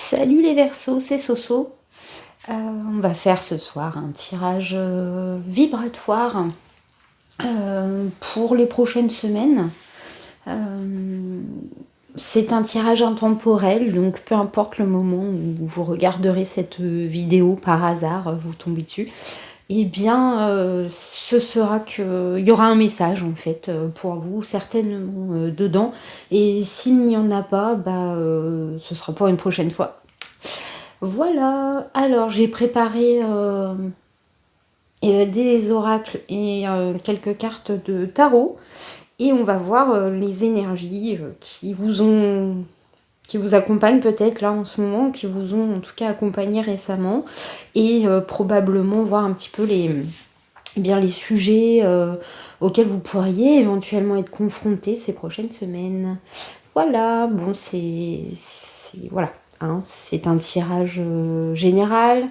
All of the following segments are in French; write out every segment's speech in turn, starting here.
Salut les Verseaux, c'est Soso. On va faire ce soir un tirage vibratoire pour les prochaines semaines. C'est un tirage intemporel, donc peu importe le moment où vous regarderez cette vidéo par hasard, vous tombez dessus, eh bien ce sera qu'il y aura un message en fait pour vous, certainement dedans. Et s'il n'y en a pas, ce sera pour une prochaine fois. Voilà, alors j'ai préparé des oracles et quelques cartes de tarot et on va voir les énergies qui vous accompagnent peut-être là en ce moment, qui vous ont en tout cas accompagné récemment et probablement voir un petit peu les sujets auxquels vous pourriez éventuellement être confrontés ces prochaines semaines. Voilà, bon voilà. Hein, c'est un tirage général.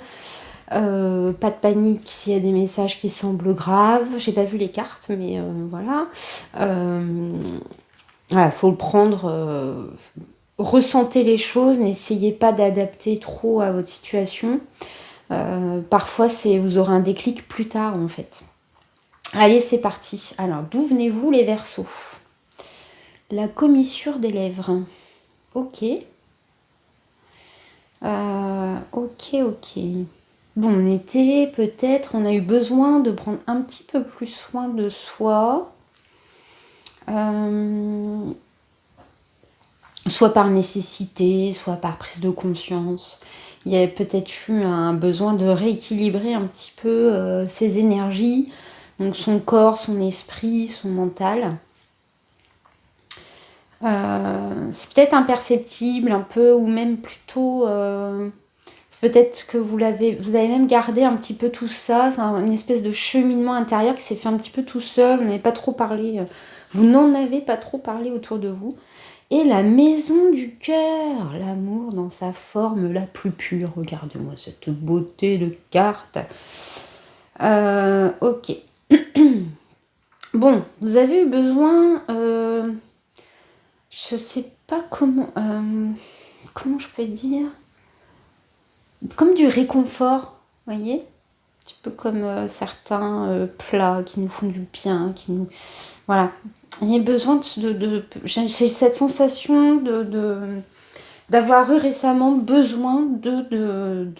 Pas de panique s'il y a des messages qui semblent graves. J'ai pas vu les cartes, mais voilà. Voilà, faut le prendre. Ressentez les choses, n'essayez pas d'adapter trop à votre situation. Parfois, vous aurez un déclic plus tard en fait. Allez, c'est parti. Alors, d'où venez-vous les Verseaux? La commissure des lèvres. Ok. Ok. Bon, on était peut-être, on a eu besoin de prendre un petit peu plus soin de soi. Soit par nécessité, soit par prise de conscience. Il y a peut-être eu un besoin de rééquilibrer un petit peu ses énergies, donc son corps, son esprit, son mental. C'est peut-être imperceptible un peu, ou même plutôt peut-être que vous avez même gardé un petit peu tout ça. C'est une espèce de cheminement intérieur qui s'est fait un petit peu tout seul. Vous n'avez pas trop parlé, vous n'en avez pas trop parlé autour de vous. Et la maison du cœur, l'amour dans sa forme la plus pure. Regardez-moi cette beauté de carte. Ok. Bon, vous avez eu besoin, je sais pas comment je peux dire, comme du réconfort, vous voyez, un petit peu comme certains plats qui nous font du bien, voilà. Il y a besoin j'ai cette sensation d'avoir eu récemment besoin de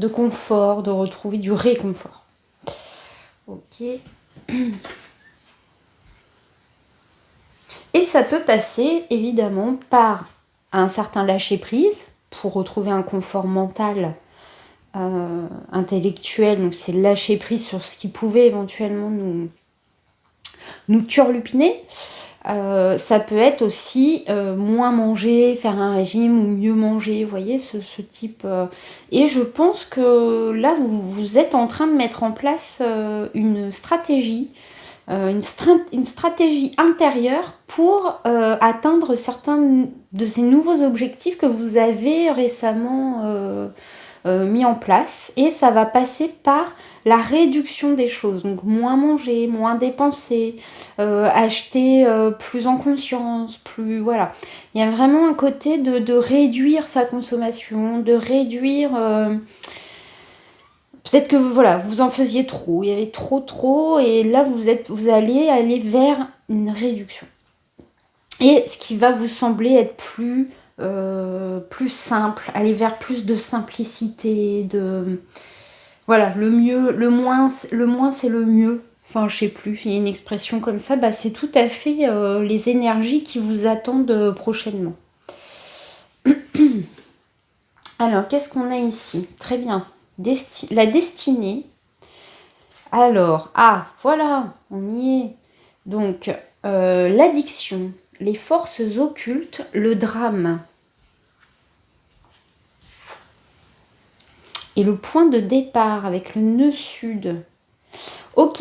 confort, de retrouver du réconfort. Ok. Et ça peut passer évidemment par un certain lâcher-prise pour retrouver un confort mental, intellectuel. Donc c'est lâcher prise sur ce qui pouvait éventuellement nous turlupiner. Ça peut être aussi moins manger, faire un régime ou mieux manger, vous voyez, ce type. Et je pense que là, vous êtes en train de mettre en place une stratégie intérieure pour atteindre certains de ces nouveaux objectifs que vous avez récemment mis en place. Et ça va passer par la réduction des choses, donc moins manger, moins dépenser, acheter plus en conscience, plus voilà. Il y a vraiment un côté de réduire sa consommation, de réduire peut-être que vous en faisiez trop, il y avait trop, et là vous allez aller vers une réduction. Et ce qui va vous sembler être plus simple, aller vers plus de simplicité, voilà, le moins c'est le mieux. Enfin, je sais plus, il y a une expression comme ça, c'est tout à fait les énergies qui vous attendent prochainement. Alors, qu'est-ce qu'on a ici? Très bien. La destinée. Alors, voilà, on y est. Donc, l'addiction, les forces occultes, le drame. Et le point de départ avec le nœud sud. Ok,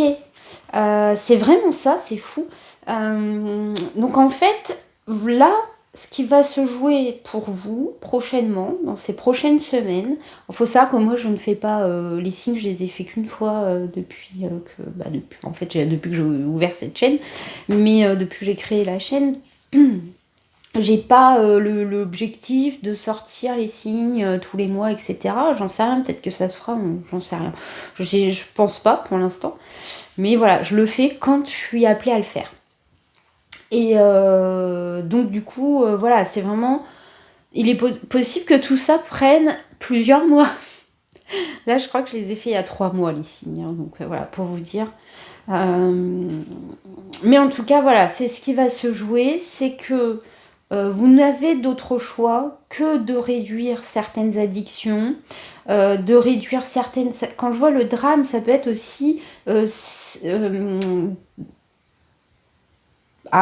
c'est vraiment ça, c'est fou. Donc en fait, là, ce qui va se jouer pour vous prochainement, dans ces prochaines semaines, il faut savoir que moi je ne fais pas les signes, je les ai fait qu'une fois depuis que j'ai ouvert cette chaîne, mais depuis que j'ai créé la chaîne. J'ai pas l'objectif de sortir les signes tous les mois, etc. J'en sais rien, peut-être que ça se fera, j'en sais rien. Je pense pas pour l'instant. Mais voilà, je le fais quand je suis appelée à le faire. Et donc du coup, voilà, c'est vraiment... Il est possible que tout ça prenne plusieurs mois. Là, je crois que je les ai fait il y a 3 mois, les signes. Hein, donc voilà, pour vous dire. Mais en tout cas, voilà, c'est ce qui va se jouer, c'est que vous n'avez d'autre choix que de réduire certaines addictions, de réduire certaines... Quand je vois le drame, ça peut être aussi... alors,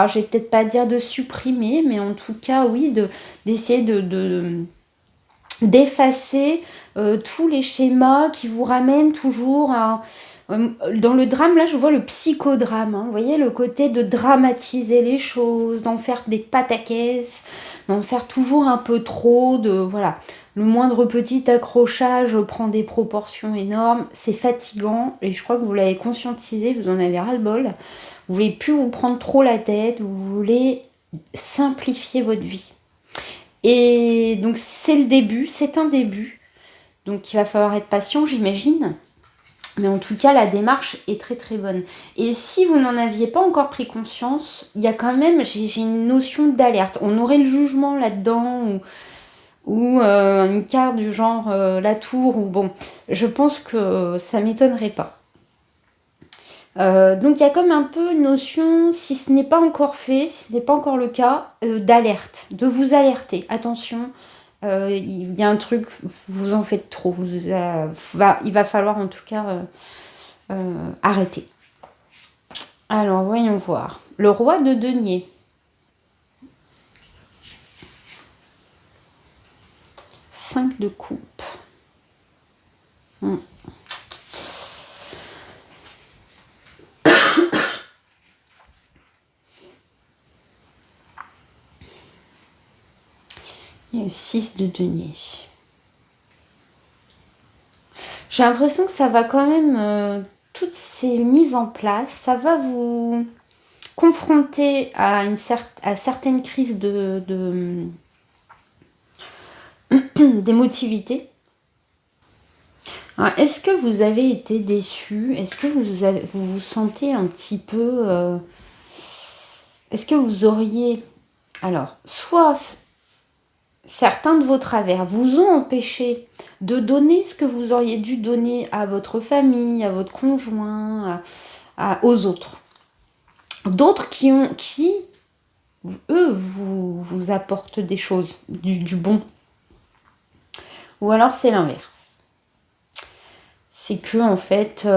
je vais peut-être pas dire de supprimer, mais en tout cas, oui, d'essayer d'effacer tous les schémas qui vous ramènent toujours à... Dans le drame, là, je vois le psychodrame. Hein. Vous voyez, le côté de dramatiser les choses, d'en faire des pataquès, d'en faire toujours un peu trop, de... Voilà. Le moindre petit accrochage prend des proportions énormes. C'est fatigant et je crois que vous l'avez conscientisé, vous en avez ras-le-bol. Vous voulez plus vous prendre trop la tête, vous voulez simplifier votre vie. Et donc c'est le début, c'est un début. Donc il va falloir être patient, j'imagine. Mais en tout cas, la démarche est très très bonne. Et si vous n'en aviez pas encore pris conscience, il y a quand même, j'ai une notion d'alerte. On aurait le jugement là-dedans, ou une carte du genre la tour, ou bon, je pense que ça m'étonnerait pas. Donc il y a comme un peu une notion, si ce n'est pas encore fait, si ce n'est pas encore le cas, d'alerte, de vous alerter. Attention, il y a un truc, vous en faites trop, il va falloir en tout cas arrêter. Alors voyons voir. Le roi de denier. 5 de coupe. Il y a 6 de denier. J'ai l'impression que ça va quand même, toutes ces mises en place, ça va vous confronter à certaines crises d'émotivité. Alors, est-ce que vous avez été déçu? Est-ce que vous vous sentez un petit peu... est-ce que vous auriez... Alors, soit certains de vos travers vous ont empêché de donner ce que vous auriez dû donner à votre famille, à votre conjoint, aux autres. D'autres qui, eux, vous apportent des choses, du bon. Ou alors c'est l'inverse. C'est que, en fait...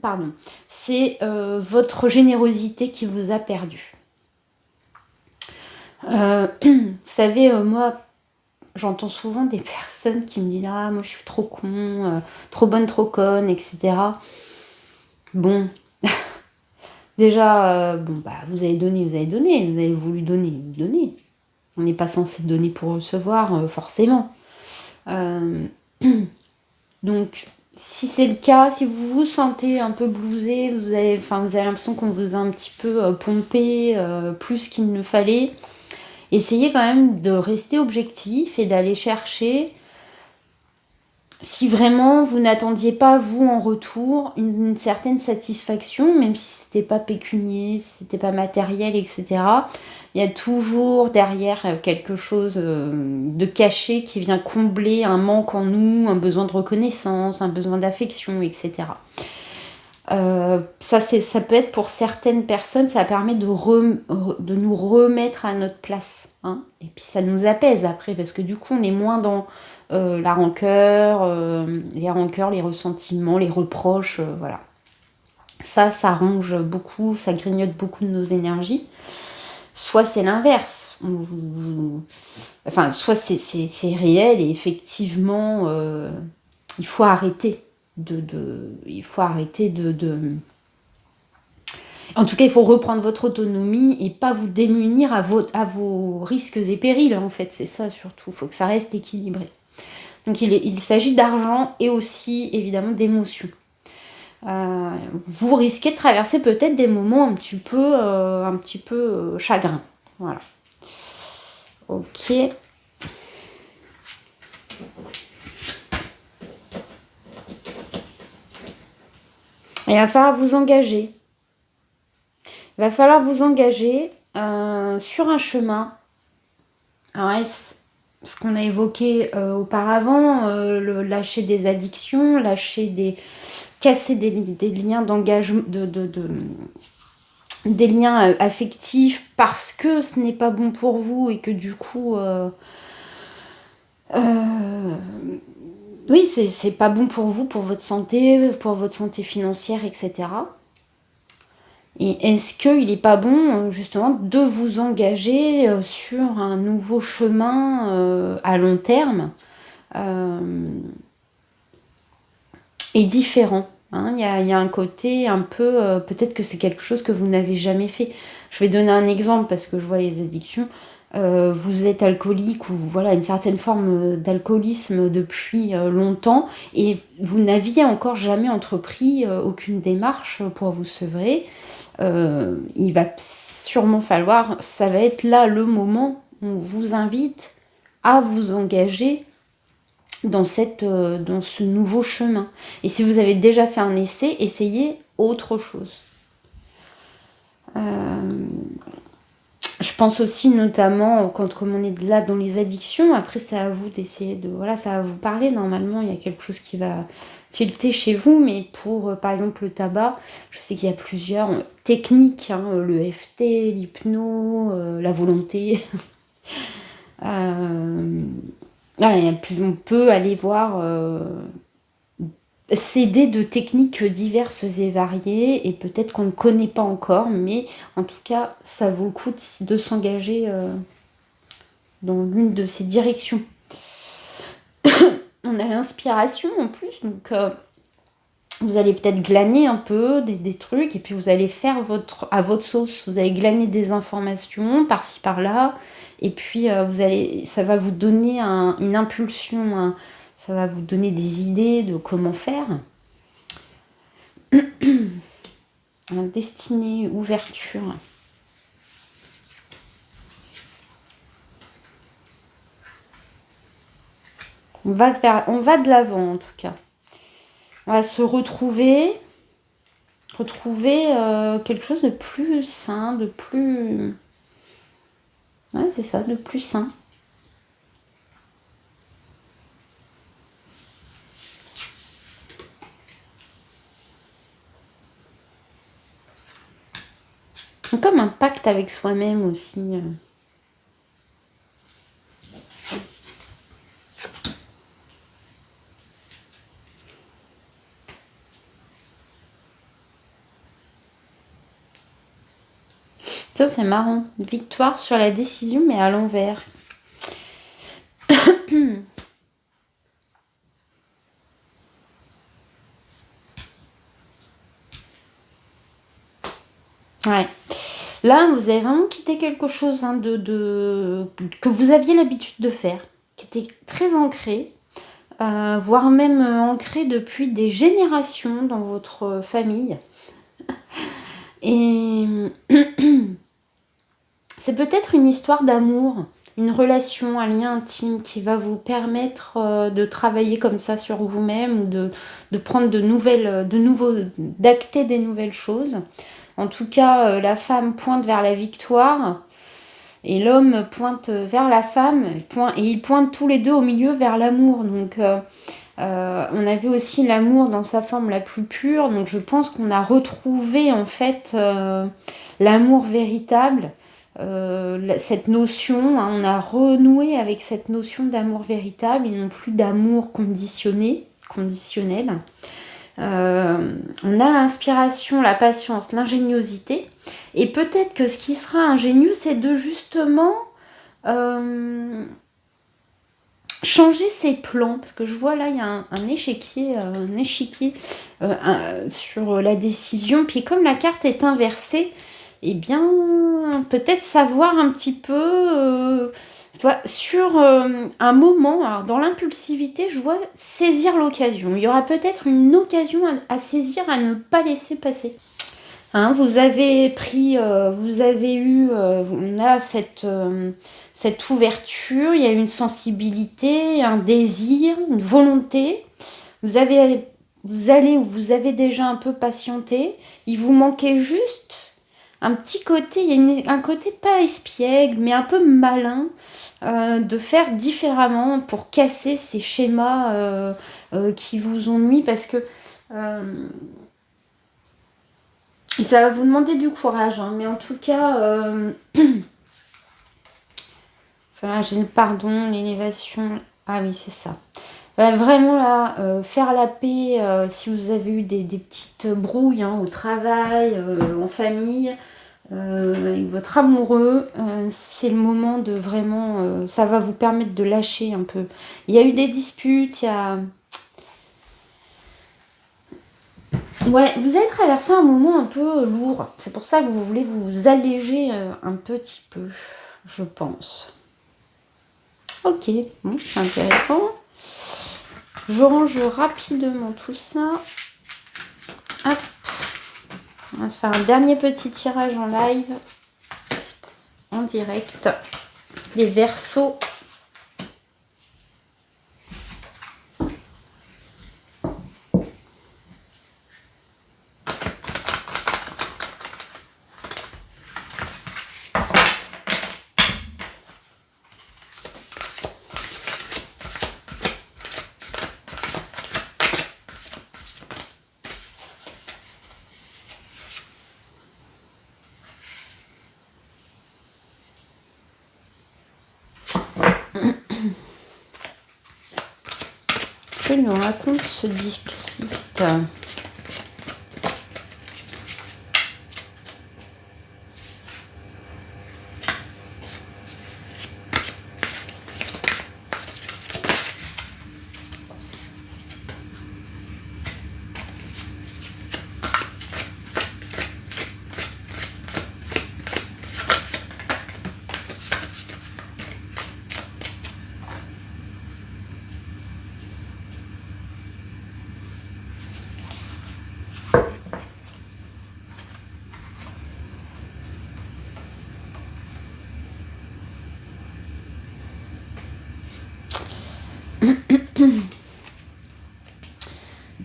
pardon. C'est votre générosité qui vous a perdu. Vous savez, moi, j'entends souvent des personnes qui me disent « Ah, moi, je suis trop con, trop bonne, trop conne, etc. » Bon, déjà, vous avez donné, vous avez voulu donner, vous donnez. On n'est pas censé donner pour recevoir, forcément. Donc, si c'est le cas, si vous vous sentez un peu blousé, vous avez l'impression qu'on vous a un petit peu pompé plus qu'il ne fallait, essayez quand même de rester objectif et d'aller chercher, si vraiment vous n'attendiez pas, vous, en retour, une certaine satisfaction, même si c'était pas pécunier, si c'était pas matériel, etc. Il y a toujours derrière quelque chose de caché qui vient combler un manque en nous, un besoin de reconnaissance, un besoin d'affection, etc. Ça peut être pour certaines personnes, ça permet de nous remettre à notre place. Hein, et puis ça nous apaise après, parce que du coup on est moins dans la rancœur, les ressentiments, les reproches, voilà. Ça ronge beaucoup, ça grignote beaucoup de nos énergies. Soit c'est l'inverse. Soit c'est réel et effectivement, il faut arrêter En tout cas, il faut reprendre votre autonomie et pas vous démunir à vos risques et périls, en fait. C'est ça surtout. Il faut que ça reste équilibré. Donc il s'agit d'argent et aussi, évidemment, d'émotions. vous risquez de traverser peut-être des moments un petit peu chagrins. Voilà. Ok. Il va falloir vous engager. Il va falloir vous engager sur un chemin. Alors, ce qu'on a évoqué auparavant, lâcher des addictions, casser des liens d'engagement, des liens affectifs parce que ce n'est pas bon pour vous et que du coup, oui, c'est pas bon pour vous, pour votre santé financière, etc. Et est-ce qu'il n'est pas bon, justement, de vous engager sur un nouveau chemin à long terme et différent, hein. Il y a un côté un peu... peut-être que c'est quelque chose que vous n'avez jamais fait. Je vais donner un exemple parce que je vois les addictions. Vous êtes alcoolique ou voilà une certaine forme d'alcoolisme depuis longtemps et vous n'aviez encore jamais entrepris aucune démarche pour vous sevrer. Il va sûrement falloir, ça va être là le moment où on vous invite à vous engager dans ce nouveau chemin. Et si vous avez déjà fait un essai, essayez autre chose. Je pense aussi notamment comme on est là dans les addictions, après c'est à vous d'essayer voilà, ça va vous parler, normalement il y a quelque chose qui va tilter chez vous, mais pour par exemple le tabac, je sais qu'il y a plusieurs techniques, hein, le FT, l'hypno, la volonté. Voilà, on peut aller voir s'aider de techniques diverses et variées et peut-être qu'on ne connaît pas encore, mais en tout cas ça vaut le coup de s'engager dans l'une de ces directions. On a l'inspiration en plus, donc vous allez peut-être glaner un peu des trucs et puis vous allez faire à votre sauce. Vous allez glaner des informations par-ci par-là et puis ça va vous donner une impulsion, ça va vous donner des idées de comment faire. Destinée, ouverture. On va de l'avant en tout cas. On va se retrouver quelque chose de plus sain, de plus... Ouais, c'est ça, de plus sain. Comme un pacte avec soi-même aussi. Ça, c'est marrant. Victoire sur la décision, mais à l'envers. Ouais. Là, vous avez vraiment quitté quelque chose hein, que vous aviez l'habitude de faire, qui était très ancré, voire même ancré depuis des générations dans votre famille. Et c'est peut-être une histoire d'amour, une relation, un lien intime qui va vous permettre de travailler comme ça sur vous-même ou de prendre d'acter des nouvelles choses. En tout cas, la femme pointe vers la victoire et l'homme pointe vers la femme et ils pointent tous les deux au milieu vers l'amour. Donc on avait aussi l'amour dans sa forme la plus pure. Donc je pense qu'on a retrouvé en fait l'amour véritable. Cette notion, hein, on a renoué avec cette notion d'amour véritable et non plus d'amour conditionnel. On a l'inspiration, la patience, l'ingéniosité. Et peut-être que ce qui sera ingénieux, c'est de justement changer ses plans. Parce que je vois là, il y a un échiquier sur la décision. Puis comme la carte est inversée, eh bien, peut-être savoir un petit peu tu vois, sur un moment, alors dans l'impulsivité, je vois saisir l'occasion. Il y aura peut-être une occasion à saisir, à ne pas laisser passer. Hein, vous avez pris, vous avez eu, on a cette ouverture, il y a une sensibilité, un désir, une volonté. Vous avez, vous avez déjà un peu patienté. Il vous manquait juste un petit côté, il y a un côté pas espiègle, mais un peu malin, de faire différemment pour casser ces schémas qui vous ont mis, parce que ça va vous demander du courage, hein, mais en tout cas, voilà, j'ai le pardon, l'élévation. Ah oui, c'est ça. Vraiment là, faire la paix, si vous avez eu des petites brouilles, hein, au travail, en famille, avec votre amoureux, c'est le moment de vraiment, ça va vous permettre de lâcher un peu. Il y a eu des disputes, il y a... Ouais, vous avez traversé un moment un peu lourd. C'est pour ça que vous voulez vous alléger un petit peu, je pense. Ok, bon, c'est intéressant. Je range rapidement tout ça. Hop. On va se faire un dernier petit tirage en live, en direct. Les Verseaux. Que nous raconte ce Dixit?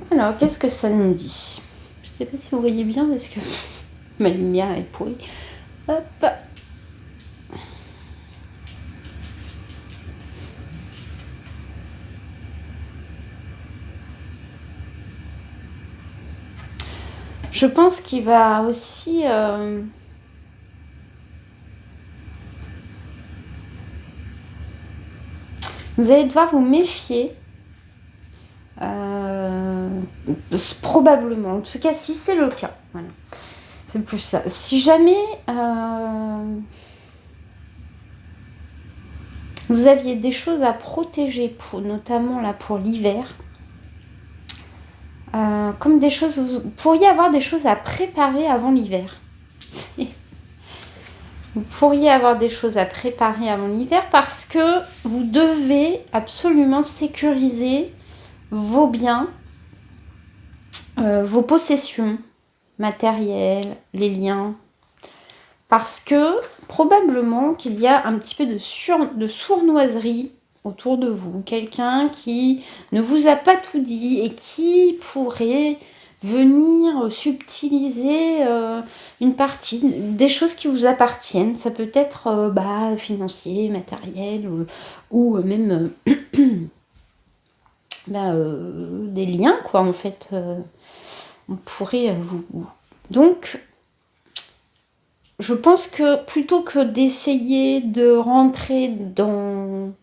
Alors, qu'est-ce que ça nous dit? Je sais pas si vous voyez bien parce que ma lumière est pourrie. Hop. Je pense qu'il va aussi... vous allez devoir vous méfier. Probablement. En tout cas, si c'est le cas. Voilà. C'est plus ça. Si jamais vous aviez des choses à protéger, notamment là pour l'hiver, comme des choses, vous pourriez avoir des choses à préparer avant l'hiver. Vous pourriez avoir des choses à préparer avant l'hiver parce que vous devez absolument sécuriser vos biens, vos possessions matérielles, les liens. Parce que probablement qu'il y a un petit peu de sournoiserie autour de vous. Quelqu'un qui ne vous a pas tout dit et qui pourrait venir subtiliser une partie des choses qui vous appartiennent. Ça peut être financier, matériel ou même des liens, quoi, en fait. On pourrait vous... Donc, je pense que plutôt que d'essayer de rentrer dans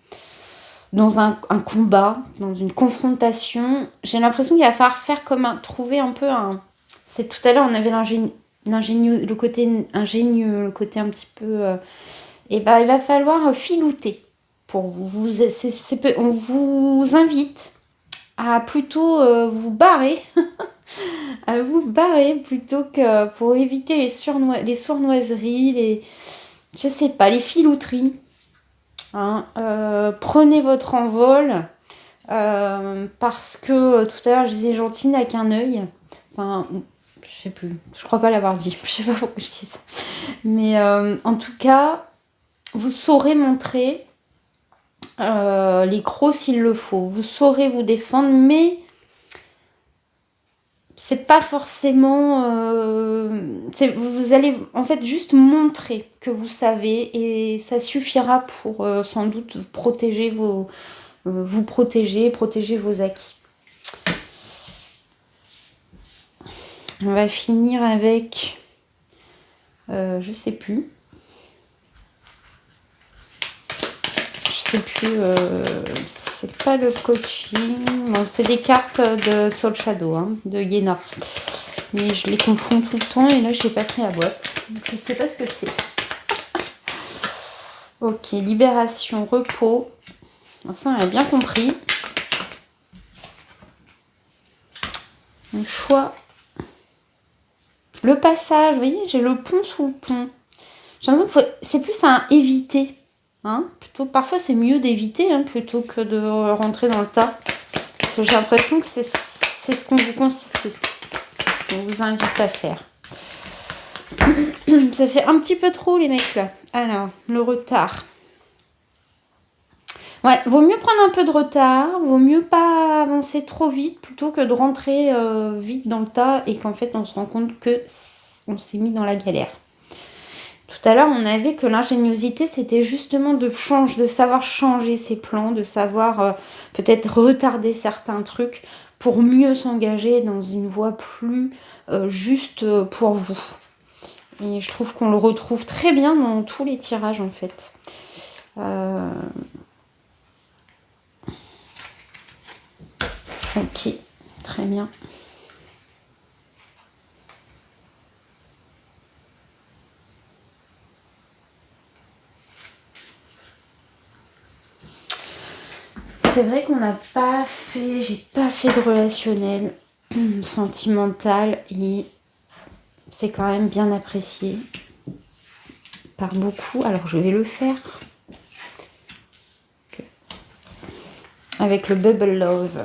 un combat, dans une confrontation, j'ai l'impression qu'il va falloir faire comme trouver un peu un... C'est tout à l'heure, on avait l'ingénieux, le côté ingénieux, le côté un petit peu... il va falloir filouter pour vous. On vous invite à plutôt vous barrer à vous barrer plutôt que pour éviter les sournoiseries, je sais pas, les filouteries. hein. Prenez votre envol. Parce que tout à l'heure, je disais gentille n'a qu'un œil. Enfin, je sais plus. Je crois pas l'avoir dit. Je sais pas pourquoi je dis ça. Mais en tout cas, vous saurez montrer les crocs s'il le faut. Vous saurez vous défendre, mais c'est pas forcément. Vous allez en fait juste montrer que vous savez et ça suffira pour sans doute protéger protéger vos acquis. On va finir avec. Je sais plus. C'est pas le coaching. Bon, c'est des cartes de Soul Shadow, hein, de Yéna. Mais je les confonds tout le temps et là, je n'ai pas pris la boîte. Donc, je sais pas ce que c'est. Ok, libération, repos. Ça, on a bien compris. Le choix. Le passage, vous voyez, j'ai le pont sous le pont. J'ai l'impression que c'est plus à éviter. Hein, plutôt, parfois, c'est mieux d'éviter hein, plutôt que de rentrer dans le tas. Parce que j'ai l'impression que c'est ce qu'on vous invite à faire. Ça fait un petit peu trop, les mecs, là. Alors, le retard. Ouais, vaut mieux prendre un peu de retard, vaut mieux pas avancer trop vite plutôt que de rentrer vite dans le tas et qu'en fait on se rend compte que on s'est mis dans la galère. Tout à l'heure, on avait que l'ingéniosité, c'était justement de savoir changer ses plans, de savoir peut-être retarder certains trucs pour mieux s'engager dans une voie plus juste pour vous. Et je trouve qu'on le retrouve très bien dans tous les tirages en fait. Ok, très bien. C'est vrai qu'on n'a pas fait, j'ai pas fait de relationnel sentimental et c'est quand même bien apprécié par beaucoup. Alors je vais le faire avec le Bubble Love.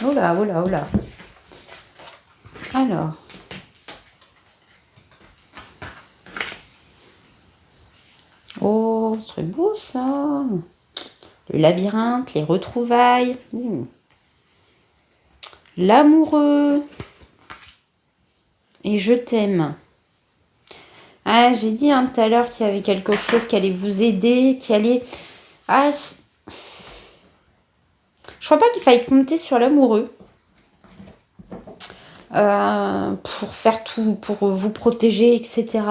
Oh là, oh là, oh là. Alors. Oh, ce serait beau ça. Le labyrinthe, les retrouvailles. L'amoureux. Et je t'aime. Ah, j'ai dit tout à l'heure qu'il y avait quelque chose qui allait vous aider, qui allait... Ah, je crois pas qu'il faille compter sur l'amoureux. Pour faire tout, pour vous protéger, etc.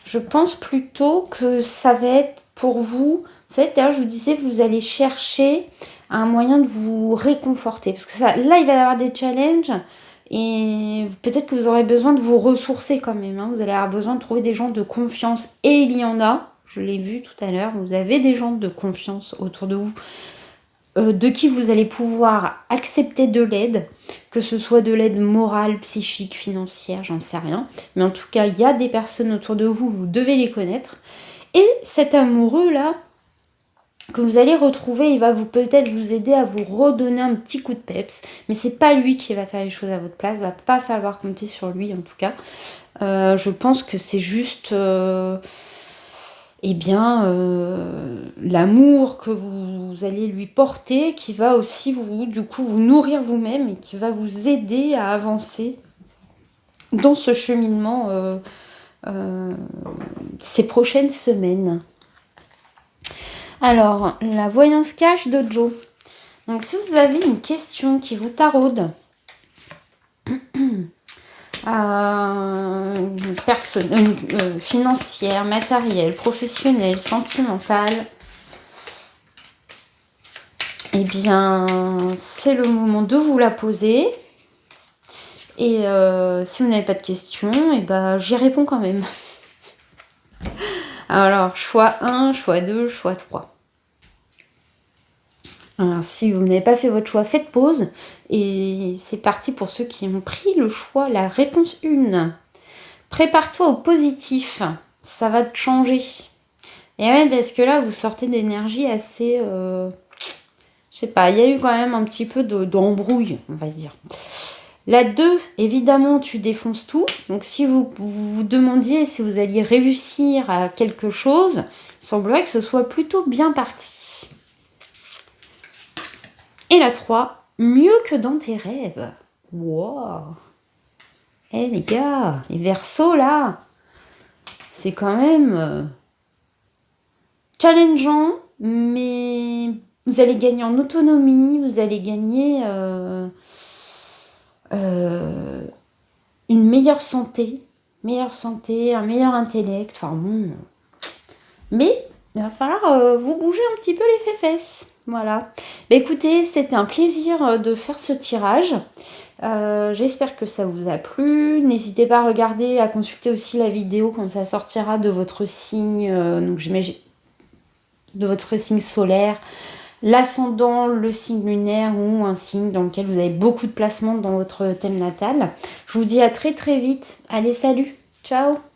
Je pense plutôt que ça va être pour vous... Vous savez, d'ailleurs, je vous disais, vous allez chercher un moyen de vous réconforter. Parce que ça, là, il va y avoir des challenges. Et peut-être que vous aurez besoin de vous ressourcer quand même. Hein. Vous allez avoir besoin de trouver des gens de confiance. Et il y en a. Je l'ai vu tout à l'heure. Vous avez des gens de confiance autour de vous. De qui vous allez pouvoir accepter de l'aide. Que ce soit de l'aide morale, psychique, financière, j'en sais rien. Mais en tout cas, il y a des personnes autour de vous. Vous devez les connaître. Et cet amoureux-là, que vous allez retrouver, il va peut-être vous aider à vous redonner un petit coup de peps, mais c'est pas lui qui va faire les choses à votre place, il va pas falloir compter sur lui en tout cas. Je pense que c'est juste l'amour que vous allez lui porter qui va aussi vous nourrir vous-même et qui va vous aider à avancer dans ce cheminement ces prochaines semaines. Alors, la voyance cache de Joe. Donc, si vous avez une question qui vous taraude, financière, matérielle, professionnelle, sentimentale, eh bien, c'est le moment de vous la poser. Et si vous n'avez pas de questions, eh ben, j'y réponds quand même. Alors, choix 1, choix 2, choix 3. Alors, si vous n'avez pas fait votre choix, faites pause. Et c'est parti pour ceux qui ont pris le choix. La réponse 1. Prépare-toi au positif. Ça va te changer. Et ouais, parce que là, vous sortez d'énergie assez... je sais pas, il y a eu quand même un petit peu d'embrouille, on va dire. La 2, évidemment, tu défonces tout. Donc, si vous vous demandiez si vous alliez réussir à quelque chose, il semblerait que ce soit plutôt bien parti. Et la 3, mieux que dans tes rêves. Wow. Eh les gars, les Verseaux là, c'est quand même challengeant, mais vous allez gagner en autonomie, vous allez gagner une meilleure santé, un meilleur intellect, enfin bon. Mais il va falloir vous bouger un petit peu les fesses. Voilà. Bah, écoutez, c'était un plaisir de faire ce tirage. J'espère que ça vous a plu. N'hésitez pas à regarder, à consulter aussi la vidéo quand ça sortira de votre signe, donc j'imagine de votre signe solaire, l'ascendant, le signe lunaire ou un signe dans lequel vous avez beaucoup de placements dans votre thème natal. Je vous dis à très très vite. Allez, salut, ciao.